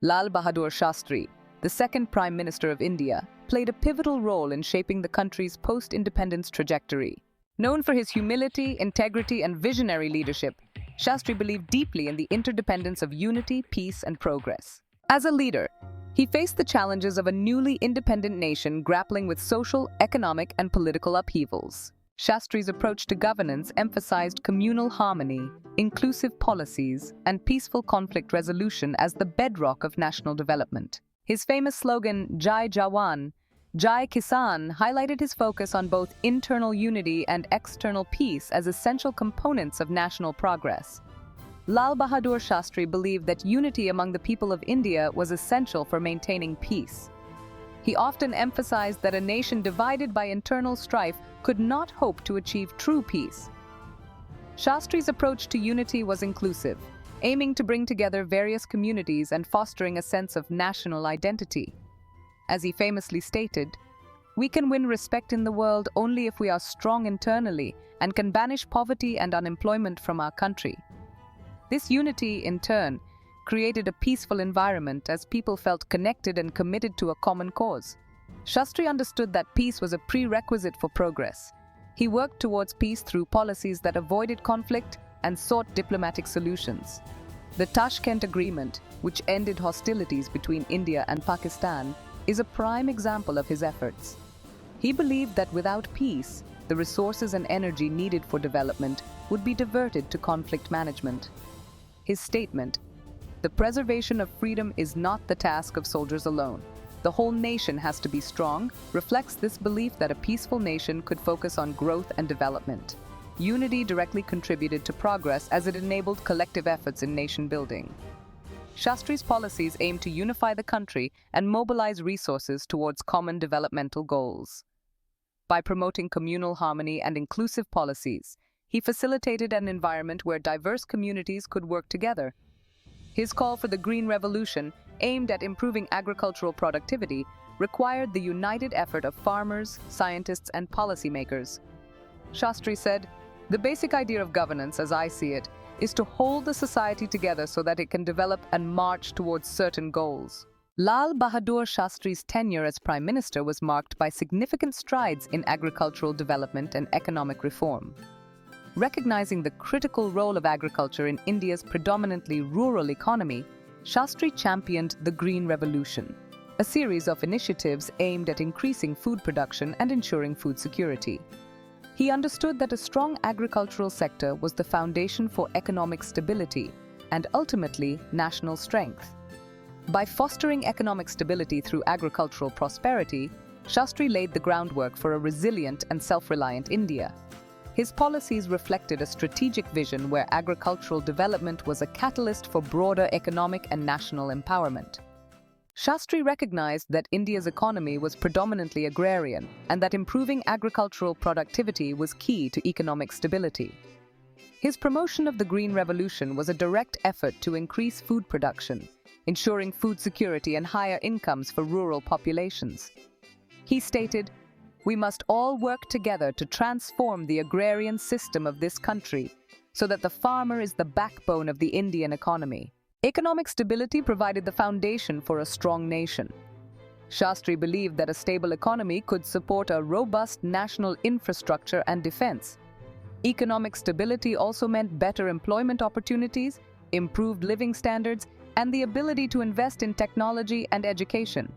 Lal Bahadur Shastri, the second Prime Minister of India, played a pivotal role in shaping the country's post-independence trajectory. Known for his humility, integrity, and visionary leadership, Shastri believed deeply in the interdependence of unity, peace, and progress. As a leader, he faced the challenges of a newly independent nation grappling with social, economic, and political upheavals. Shastri's approach to governance emphasized communal harmony, inclusive policies, and peaceful conflict resolution as the bedrock of national development. His famous slogan, Jai Jawan, Jai Kisan, highlighted his focus on both internal unity and external peace as essential components of national progress. Lal Bahadur Shastri believed that unity among the people of India was essential for maintaining peace. He often emphasized that a nation divided by internal strife could not hope to achieve true peace. Shastri's approach to unity was inclusive, aiming to bring together various communities and fostering a sense of national identity. As he famously stated, "We can win respect in the world only if we are strong internally and can banish poverty and unemployment from our country." This unity, in turn, created a peaceful environment as people felt connected and committed to a common cause. Shastri understood that peace was a prerequisite for progress. He worked towards peace through policies that avoided conflict and sought diplomatic solutions. The Tashkent Agreement, which ended hostilities between India and Pakistan, is a prime example of his efforts. He believed that without peace, the resources and energy needed for development would be diverted to conflict management. His statement, "The preservation of freedom is not the task of soldiers alone. The whole nation has to be strong," reflects this belief that a peaceful nation could focus on growth and development. Unity directly contributed to progress as it enabled collective efforts in nation building. Shastri's policies aimed to unify the country and mobilize resources towards common developmental goals. By promoting communal harmony and inclusive policies, he facilitated an environment where diverse communities could work together. His call for the Green Revolution, aimed at improving agricultural productivity, required the united effort of farmers, scientists, and policymakers. Shastri said, "The basic idea of governance, as I see it, is to hold the society together so that it can develop and march towards certain goals." Lal Bahadur Shastri's tenure as Prime Minister was marked by significant strides in agricultural development and economic reform. Recognizing the critical role of agriculture in India's predominantly rural economy, Shastri championed the Green Revolution, a series of initiatives aimed at increasing food production and ensuring food security. He understood that a strong agricultural sector was the foundation for economic stability and ultimately national strength. By fostering economic stability through agricultural prosperity, Shastri laid the groundwork for a resilient and self-reliant India. His policies reflected a strategic vision where agricultural development was a catalyst for broader economic and national empowerment. Shastri recognized that India's economy was predominantly agrarian and that improving agricultural productivity was key to economic stability. His promotion of the Green Revolution was a direct effort to increase food production, ensuring food security and higher incomes for rural populations. He stated, "We must all work together to transform the agrarian system of this country so that the farmer is the backbone of the Indian economy." Economic stability provided the foundation for a strong nation. Shastri believed that a stable economy could support a robust national infrastructure and defense. Economic stability also meant better employment opportunities, improved living standards, and the ability to invest in technology and education.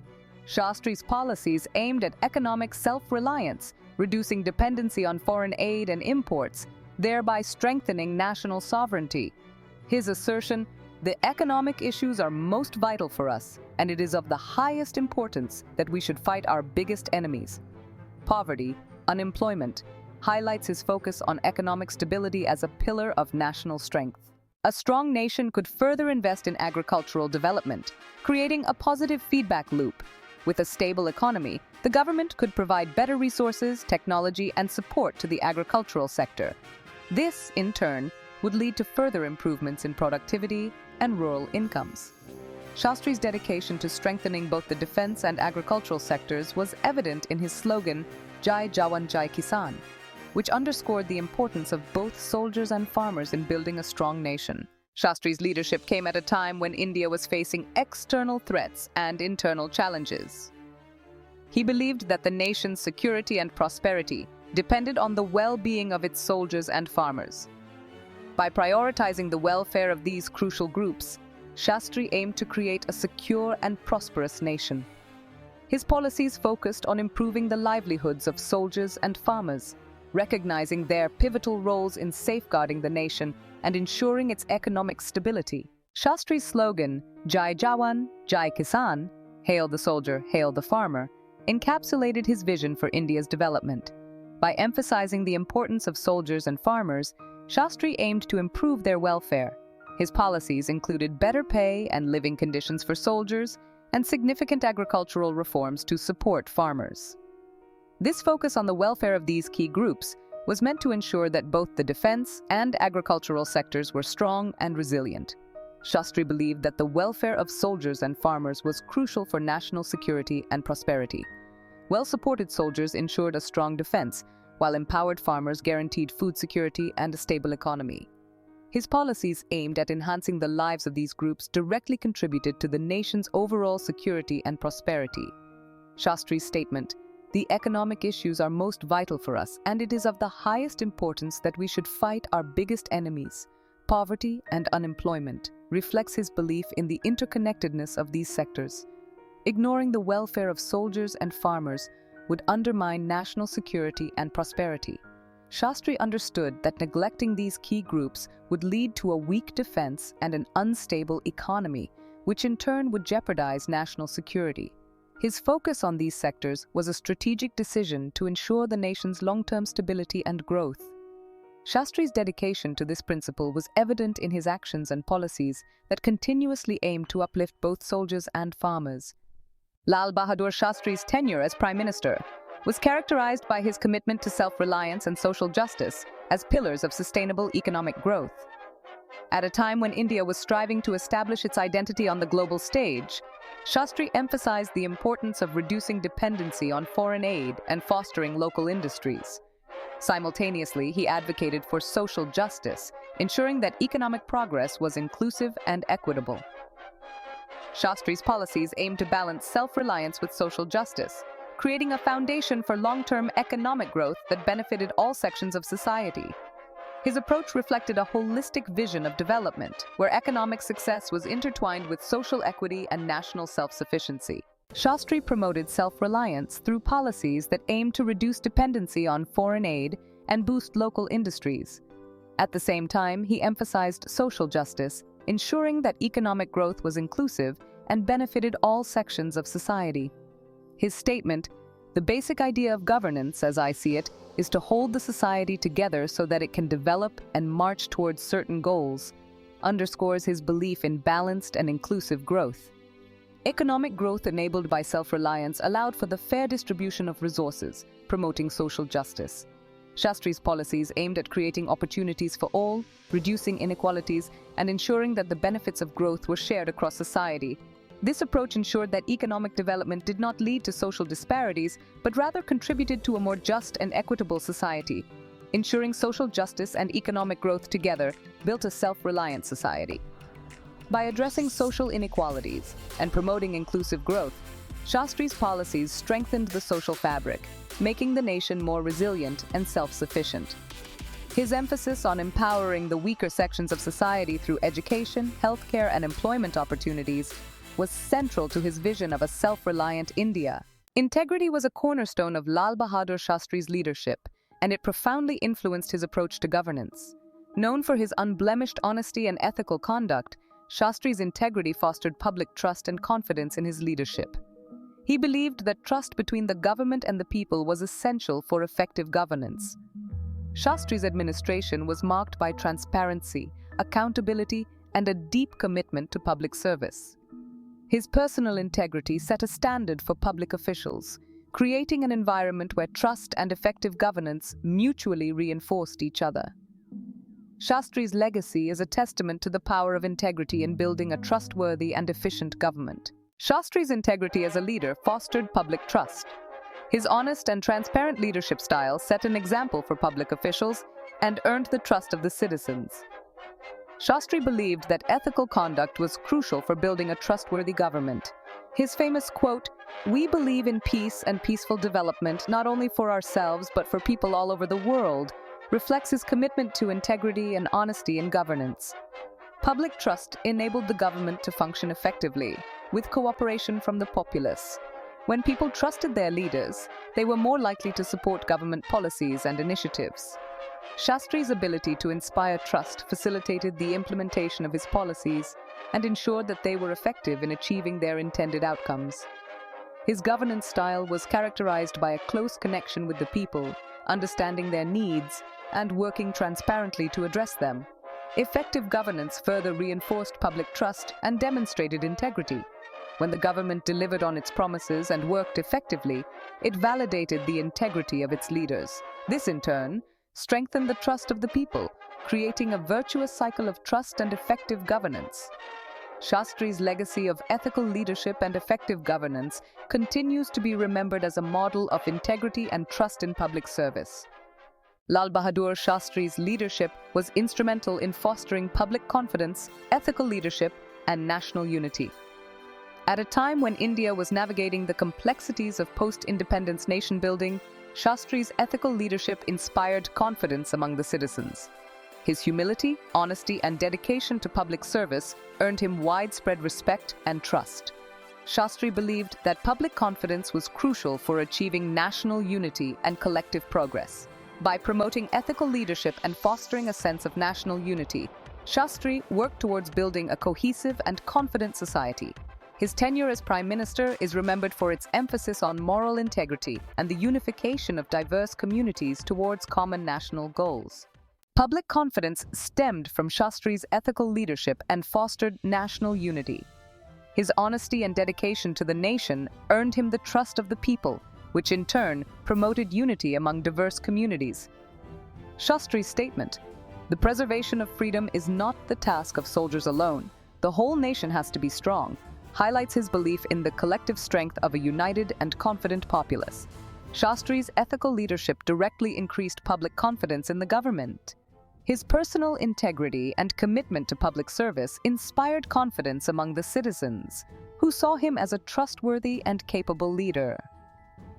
Shastri's policies aimed at economic self-reliance, reducing dependency on foreign aid and imports, thereby strengthening national sovereignty. His assertion, "The economic issues are most vital for us, and it is of the highest importance that we should fight our biggest enemies, poverty, unemployment," highlights his focus on economic stability as a pillar of national strength. A strong nation could further invest in agricultural development, creating a positive feedback loop. With a stable economy, the government could provide better resources, technology, and support to the agricultural sector. This, in turn, would lead to further improvements in productivity and rural incomes. Shastri's dedication to strengthening both the defense and agricultural sectors was evident in his slogan, "Jai Jawan Jai Kisan," which underscored the importance of both soldiers and farmers in building a strong nation. Shastri's leadership came at a time when India was facing external threats and internal challenges. He believed that the nation's security and prosperity depended on the well-being of its soldiers and farmers. By prioritizing the welfare of these crucial groups, Shastri aimed to create a secure and prosperous nation. His policies focused on improving the livelihoods of soldiers and farmers, recognizing their pivotal roles in safeguarding the nation and ensuring its economic stability. Shastri's slogan, Jai Jawan, Jai Kisan, Hail the soldier, hail the farmer, encapsulated his vision for India's development. By emphasizing the importance of soldiers and farmers, Shastri aimed to improve their welfare. His policies included better pay and living conditions for soldiers and significant agricultural reforms to support farmers. This focus on the welfare of these key groups was meant to ensure that both the defense and agricultural sectors were strong and resilient. Shastri believed that the welfare of soldiers and farmers was crucial for national security and prosperity. Well-supported soldiers ensured a strong defense, while empowered farmers guaranteed food security and a stable economy. His policies aimed at enhancing the lives of these groups directly contributed to the nation's overall security and prosperity. Shastri's statement, "The economic issues are most vital for us, and it is of the highest importance that we should fight our biggest enemies, poverty and unemployment," reflects his belief in the interconnectedness of these sectors. Ignoring the welfare of soldiers and farmers would undermine national security and prosperity. Shastri understood that neglecting these key groups would lead to a weak defense and an unstable economy, which in turn would jeopardize national security. His focus on these sectors was a strategic decision to ensure the nation's long-term stability and growth. Shastri's dedication to this principle was evident in his actions and policies that continuously aimed to uplift both soldiers and farmers. Lal Bahadur Shastri's tenure as Prime Minister was characterized by his commitment to self-reliance and social justice as pillars of sustainable economic growth. At a time when India was striving to establish its identity on the global stage, Shastri emphasized the importance of reducing dependency on foreign aid and fostering local industries. Simultaneously, he advocated for social justice, ensuring that economic progress was inclusive and equitable. Shastri's policies aimed to balance self-reliance with social justice, creating a foundation for long-term economic growth that benefited all sections of society. His approach reflected a holistic vision of development, where economic success was intertwined with social equity and national self-sufficiency. Shastri promoted self-reliance through policies that aimed to reduce dependency on foreign aid and boost local industries. At the same time, he emphasized social justice, ensuring that economic growth was inclusive and benefited all sections of society. His statement, "The basic idea of governance, as I see it, is to hold the society together so that it can develop and march towards certain goals," underscores his belief in balanced and inclusive growth. Economic growth enabled by self-reliance allowed for the fair distribution of resources, promoting social justice. Shastri's policies aimed at creating opportunities for all, reducing inequalities, and ensuring that the benefits of growth were shared across society. This approach ensured that economic development did not lead to social disparities, but rather contributed to a more just and equitable society. Ensuring social justice and economic growth together built a self-reliant society. By addressing social inequalities and promoting inclusive growth, Shastri's policies strengthened the social fabric, making the nation more resilient and self-sufficient. His emphasis on empowering the weaker sections of society through education, healthcare, and employment opportunities was central to his vision of a self-reliant India. Integrity was a cornerstone of Lal Bahadur Shastri's leadership, and it profoundly influenced his approach to governance. Known for his unblemished honesty and ethical conduct, Shastri's integrity fostered public trust and confidence in his leadership. He believed that trust between the government and the people was essential for effective governance. Shastri's administration was marked by transparency, accountability, and a deep commitment to public service. His personal integrity set a standard for public officials, creating an environment where trust and effective governance mutually reinforced each other. Shastri's legacy is a testament to the power of integrity in building a trustworthy and efficient government. Shastri's integrity as a leader fostered public trust. His honest and transparent leadership style set an example for public officials and earned the trust of the citizens. Shastri believed that ethical conduct was crucial for building a trustworthy government. His famous quote, "We believe in peace and peaceful development not only for ourselves but for people all over the world," reflects his commitment to integrity and honesty in governance. Public trust enabled the government to function effectively, with cooperation from the populace. When people trusted their leaders, they were more likely to support government policies and initiatives. Shastri's ability to inspire trust facilitated the implementation of his policies and ensured that they were effective in achieving their intended outcomes. His governance style was characterized by a close connection with the people, understanding their needs, and working transparently to address them. Effective governance further reinforced public trust and demonstrated integrity. When the government delivered on its promises and worked effectively, it validated the integrity of its leaders. This, in turn, strengthened the trust of the people, creating a virtuous cycle of trust and effective governance. Shastri's legacy of ethical leadership and effective governance continues to be remembered as a model of integrity and trust in public service. Lal Bahadur Shastri's leadership was instrumental in fostering public confidence, ethical leadership, and national unity. At a time when India was navigating the complexities of post-independence nation-building, Shastri's ethical leadership inspired confidence among the citizens. His humility, honesty, and dedication to public service earned him widespread respect and trust. Shastri believed that public confidence was crucial for achieving national unity and collective progress. By promoting ethical leadership and fostering a sense of national unity, Shastri worked towards building a cohesive and confident society. His tenure as Prime Minister is remembered for its emphasis on moral integrity and the unification of diverse communities towards common national goals. Public confidence stemmed from Shastri's ethical leadership and fostered national unity. His honesty and dedication to the nation earned him the trust of the people, which in turn promoted unity among diverse communities. Shastri's statement, "The preservation of freedom is not the task of soldiers alone. The whole nation has to be strong," highlights his belief in the collective strength of a united and confident populace. Shastri's ethical leadership directly increased public confidence in the government. His personal integrity and commitment to public service inspired confidence among the citizens, who saw him as a trustworthy and capable leader.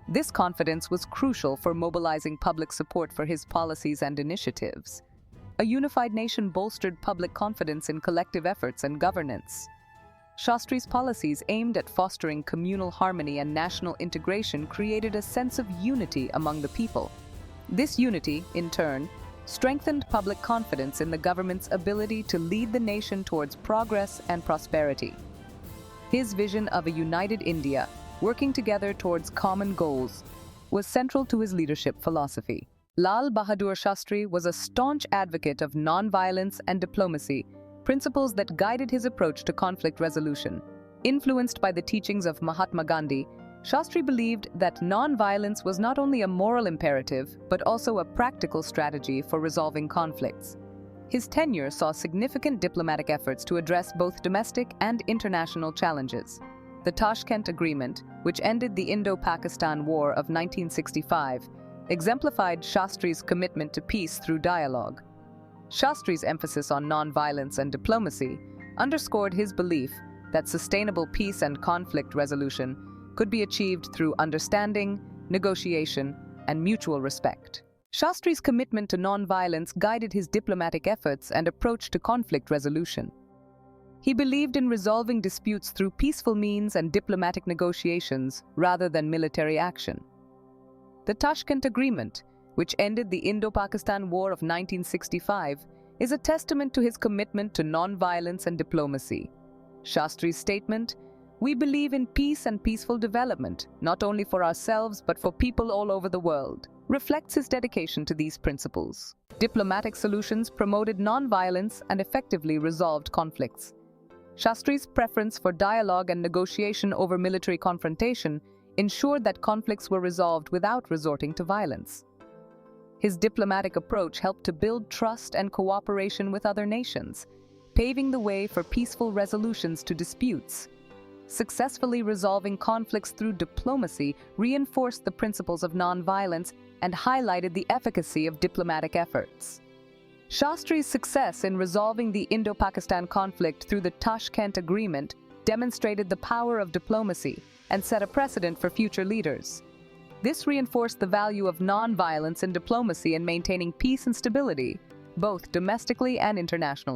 This confidence was crucial for mobilizing public support for his policies and initiatives. A unified nation bolstered public confidence in collective efforts and governance. Shastri's policies aimed at fostering communal harmony and national integration created a sense of unity among the people. This unity, in turn, strengthened public confidence in the government's ability to lead the nation towards progress and prosperity. His vision of a united India, working together towards common goals, was central to his leadership philosophy. Lal Bahadur Shastri was a staunch advocate of non-violence and diplomacy, principles that guided his approach to conflict resolution. Influenced by the teachings of Mahatma Gandhi, Shastri believed that non-violence was not only a moral imperative, but also a practical strategy for resolving conflicts. His tenure saw significant diplomatic efforts to address both domestic and international challenges. The Tashkent Agreement, which ended the Indo-Pakistan War of 1965, exemplified Shastri's commitment to peace through dialogue. Shastri's emphasis on non-violence and diplomacy underscored his belief that sustainable peace and conflict resolution could be achieved through understanding, negotiation, and mutual respect. Shastri's commitment to non-violence guided his diplomatic efforts and approach to conflict resolution. He believed in resolving disputes through peaceful means and diplomatic negotiations rather than military action. The Tashkent Agreement, which ended the Indo-Pakistan War of 1965, is a testament to his commitment to non-violence and diplomacy. Shastri's statement, "We believe in peace and peaceful development, not only for ourselves but for people all over the world," reflects his dedication to these principles. Diplomatic solutions promoted non-violence and effectively resolved conflicts. Shastri's preference for dialogue and negotiation over military confrontation ensured that conflicts were resolved without resorting to violence. His diplomatic approach helped to build trust and cooperation with other nations, paving the way for peaceful resolutions to disputes. Successfully resolving conflicts through diplomacy reinforced the principles of non-violence and highlighted the efficacy of diplomatic efforts. Shastri's success in resolving the Indo-Pakistan conflict through the Tashkent Agreement demonstrated the power of diplomacy and set a precedent for future leaders. This reinforced the value of non-violence in diplomacy in maintaining peace and stability, both domestically and internationally.